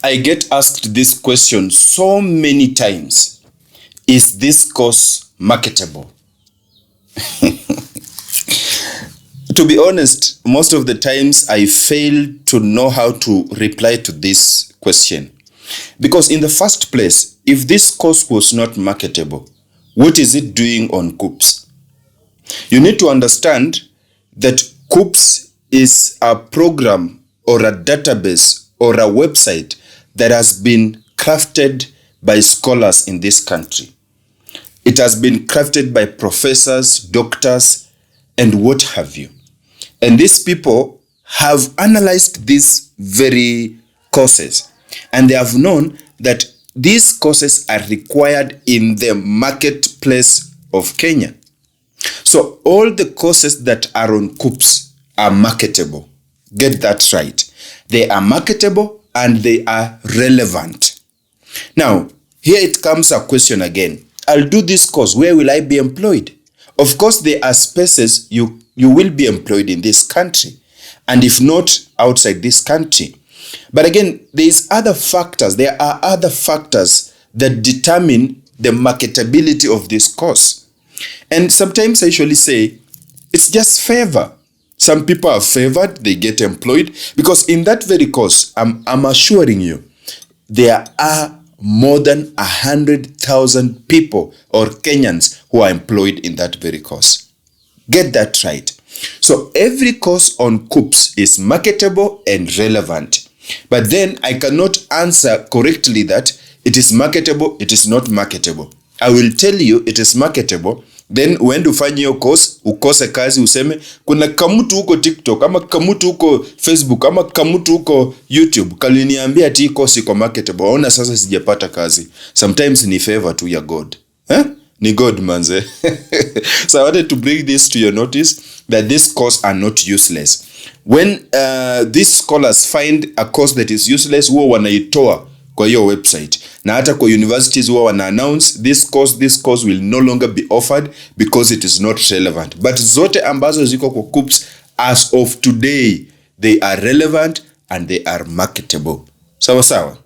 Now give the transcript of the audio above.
I get asked this question so many times. Is this course marketable? To be honest, most of the times I fail to know how to reply to this question. Because in the first place, if this course was not marketable, what is it doing on KUCCPS? You need to understand that KUCCPS is a program or a database or a website that has been crafted by scholars in this country. It has been crafted by professors, doctors, and what have you. And these people have analyzed these very courses, and they have known that these courses are required in the marketplace of Kenya. So all the courses that are on KUCCPS are marketable. Get that right. They are marketable and they are relevant. Now, here it comes a question again. I'll do this course. Where will I be employed? Of course, there are spaces you will be employed in this country, and if not, outside this country. But again, there are other factors that determine the marketability of this course. And sometimes I usually say, it's just favor. Some people are favored, they get employed, because in that very course, I'm assuring you, there are more than 100,000 people or Kenyans who are employed in that very course. Get that right. So every course on KUCCPS is marketable and relevant. But then I cannot answer correctly that it is marketable, it is not marketable. I will tell you it is marketable. Then uende ufanye hiyo course, ukose kazi useme, kuna kamutu huko TikTok, ama kamutu huko Facebook, ama kamutu huko YouTube, kaliniambia ati course iko marketable. Waona sasa sijapata kazi. Sometimes ni favor to your God. Ni God manze. So I wanted to bring this to your notice that this course are not useless. When these scholars find a course that is useless, huwa wanaitoa kwa hiyo website. Na hata kwa universities huwa wana announce this course will no longer be offered because it is not relevant. But zote ambazo ziko kwa KUCCPS as of today, they are relevant and they are marketable. Sawa sawa.